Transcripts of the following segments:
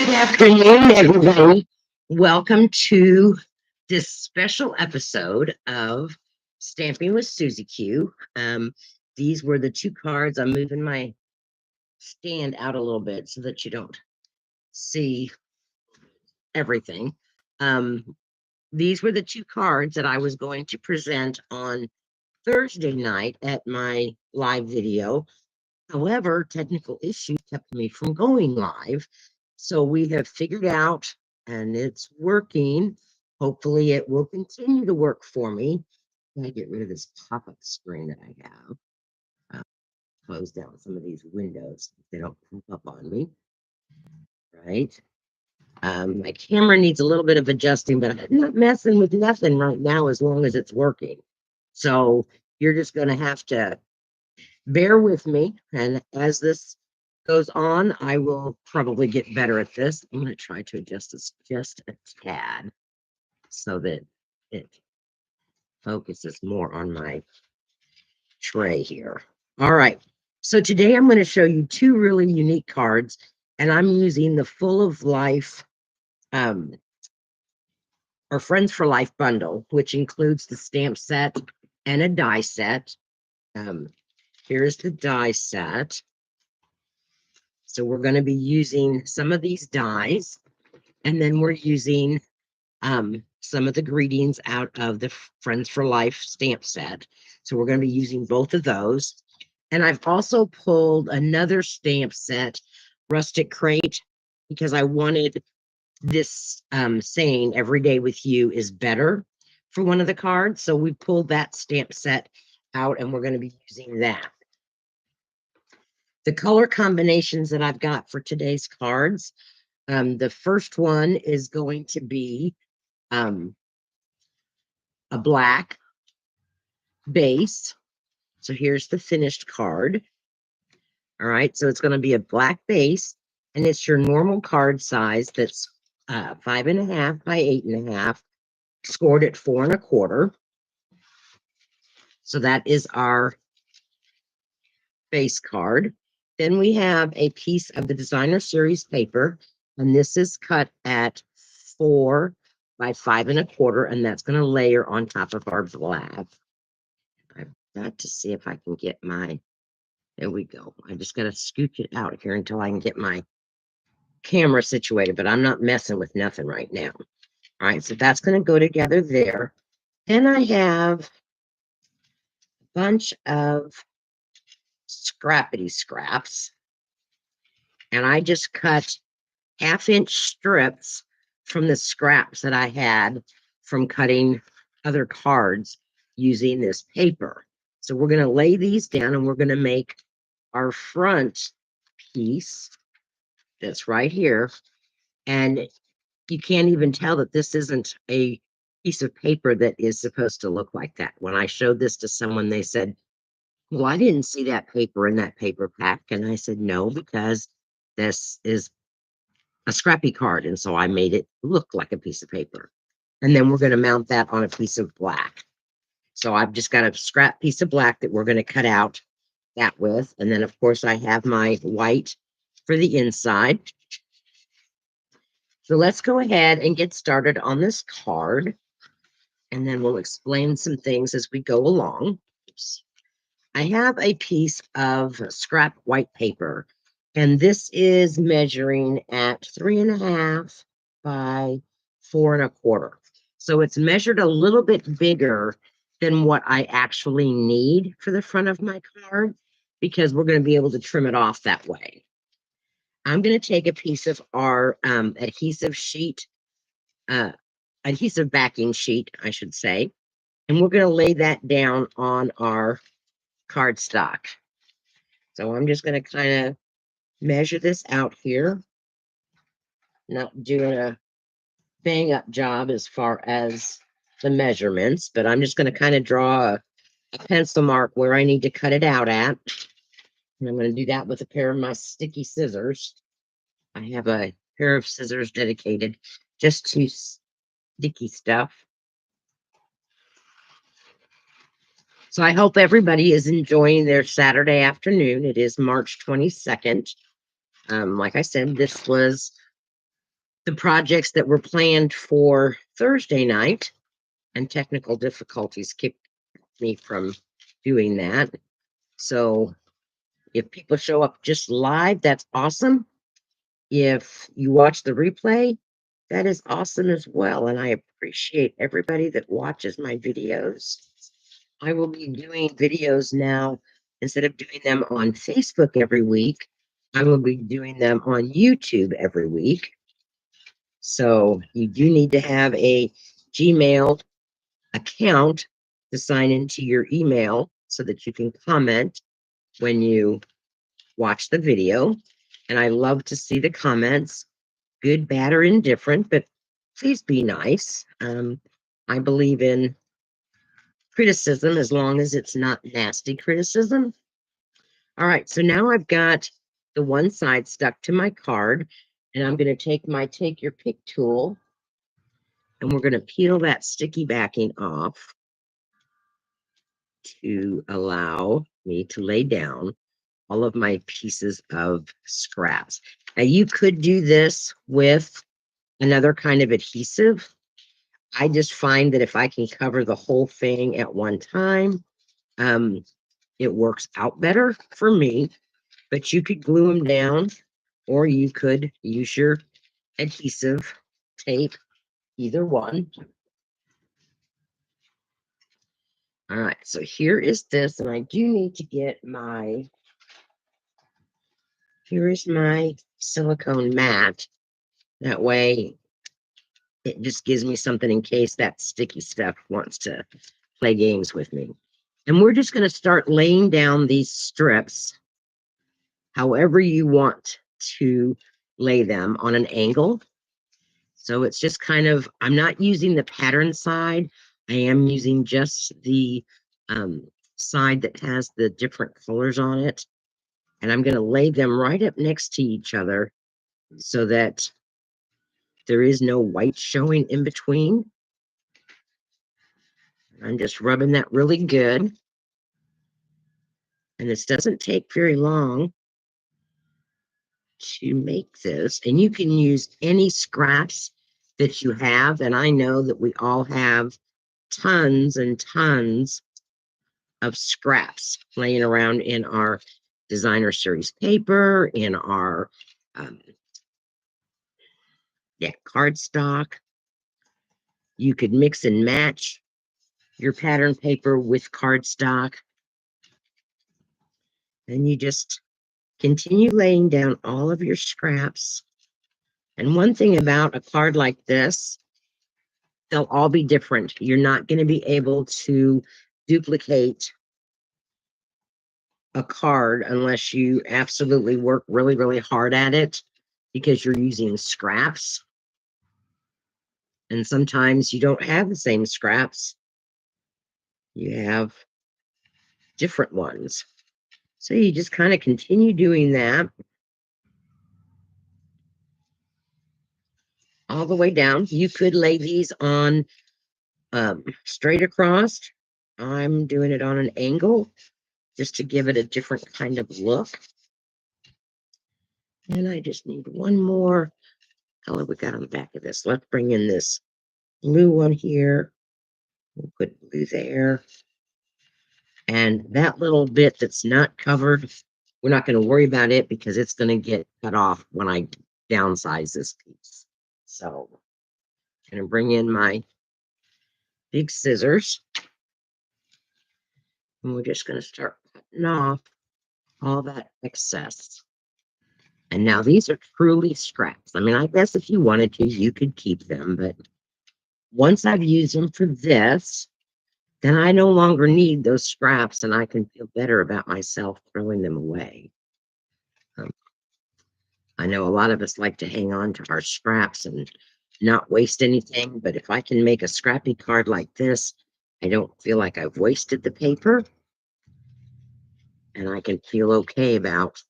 Good afternoon, everybody. Welcome to this special episode of Stamping with Susie Q. These were the two cards. I'm moving my stand out a little bit so that you don't see everything. These were the two cards that I was going to present on Thursday night at my live video. However, technical issues kept me from going live. So we have figured out, and it's working. Hopefully, it will continue to work for me. I get rid of this pop-up screen that I have. Close down some of these windows. They don't pop up on me. Right. My camera needs a little bit of adjusting, but I'm not messing with nothing right now as long as it's working. So you're just going to have to bear with me. And as this goes on, I will probably get better at this. I'm going to try to adjust this just a tad so that it focuses more on my tray here. All right. So today I'm going to show you two really unique cards, and I'm using the Full of Life or Friends for Life bundle, which includes the stamp set and a die set. Here's the die set. So we're going to be using some of these dies, and then we're using some of the greetings out of the Friends for Life stamp set. So we're going to be using both of those. And I've also pulled another stamp set, Rustic Crate, because I wanted this saying, "Every day with you is better," for one of the cards. So we pulled that stamp set out, and we're going to be using that. The color combinations that I've got for today's cards, the first one is going to be a black base. So here's the finished card. All right, so it's going to be a black base, and it's your normal card size that's 5.5 by 8.5, scored at 4 1/4. So that is our base card. Then we have a piece of the designer series paper, and this is cut at 4 by 5 1/4, and that's going to layer on top of our black. I've got to see if I can get my, there we go. I just got to scooch it out here until I can get my camera situated, but I'm not messing with nothing right now. All right, so that's going to go together there. Then I have a bunch of scrappity scraps, and I just cut 1/2-inch strips from the scraps that I had from cutting other cards using this paper. So we're going to lay these down, and we're going to make our front piece that's right here. And you can't even tell that this isn't a piece of paper that is supposed to look like that. When I showed this to someone, they said, "Well, I didn't see that paper in that paper pack." And I said, "No, because this is a scrappy card." And so I made it look like a piece of paper. And then we're going to mount that on a piece of black. So I've just got a scrap piece of black that we're going to cut out that with. And then, of course, I have my white for the inside. So let's go ahead and get started on this card, and then we'll explain some things as we go along. Oops. I have a piece of scrap white paper, and this is measuring at 3.5 by 4 1/4. So it's measured a little bit bigger than what I actually need for the front of my card, because we're going to be able to trim it off that way. I'm going to take a piece of our adhesive sheet, adhesive backing sheet, I should say, and we're going to lay that down on our cardstock. So I'm just going to kind of measure this out here. Not doing a bang up job as far as the measurements, but I'm just going to kind of draw a pencil mark where I need to cut it out at. And I'm going to do that with a pair of my sticky scissors. I have a pair of scissors dedicated just to sticky stuff. So I hope everybody is enjoying their Saturday afternoon. It is March 22nd. Like I said, this was the projects that were planned for Thursday night, and technical difficulties kept me from doing that. So if people show up just live, that's awesome. If you watch the replay, that is awesome as well. And I appreciate everybody that watches my videos. I will be doing videos now. Instead of doing them on Facebook every week, I will be doing them on YouTube every week. So you do need to have a Gmail account to sign into your email so that you can comment when you watch the video. And I love to see the comments, good, bad, or indifferent, but please be nice. I believe in criticism as long as it's not nasty criticism. All right, so now I've got the one side stuck to my card, and I'm going to take my take your pick tool, and we're going to peel that sticky backing off to allow me to lay down all of my pieces of scraps. Now you could do this with another kind of adhesive. I just find that if I can cover the whole thing at one time, it works out better for me. But you could glue them down, or you could use your adhesive tape, either one. All right, so here is this, and I do need to get my, here is my silicone mat. That way it just gives me something in case that sticky stuff wants to play games with me. And we're just going to start laying down these strips however you want to lay them on an angle. So it's just kind of, I'm not using the pattern side. I am using just the side that has the different colors on it. And I'm going to lay them right up next to each other so that there is no white showing in between. I'm just rubbing that really good. And this doesn't take very long to make this. And you can use any scraps that you have. And I know that we all have tons and tons of scraps laying around in our designer series paper, in our cardstock. You could mix and match your pattern paper with cardstock. And you just continue laying down all of your scraps. And one thing about a card like this, they'll all be different. You're not going to be able to duplicate a card unless you absolutely work really, really hard at it, because you're using scraps. And sometimes you don't have the same scraps. You have different ones. So you just kind of continue doing that all the way down. You could lay these on straight across. I'm doing it on an angle just to give it a different kind of look. And I just need one more color we got on the back of this. Let's bring in this blue one here. We'll put blue there. And that little bit that's not covered, we're not going to worry about it because it's going to get cut off when I downsize this piece. So I'm going to bring in my big scissors. And we're just going to start cutting off all that excess. And now these are truly scraps. I mean, I guess if you wanted to, you could keep them. But once I've used them for this, then I no longer need those scraps and I can feel better about myself throwing them away. I know a lot of us like to hang on to our scraps and not waste anything. But if I can make a scrappy card like this, I don't feel like I've wasted the paper. And I can feel okay about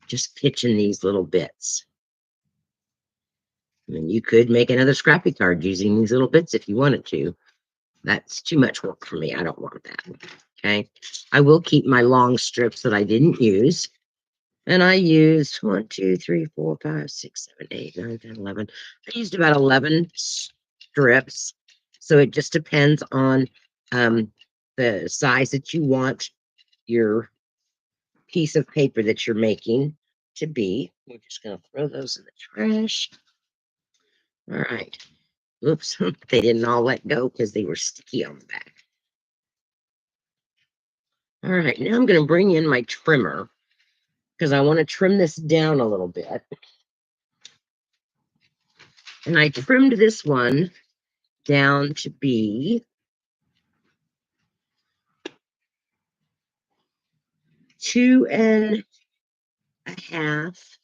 just pitching these little bits. I mean, you could make another scrappy card using these little bits if you wanted to. That's too much work for me. I don't want that. Okay. I will keep my long strips that I didn't use. And I used 1, 2, 3, 4, 5, 6, 7, 8, 9, 10, 11. I used about 11 strips. So it just depends on the size that you want your piece of paper that you're making to be. We're just going to throw those in the trash. All right. Oops, they didn't all let go because they were sticky on the back. All right, now I'm going to bring in my trimmer because I want to trim this down a little bit. And I trimmed this one down to be 2.5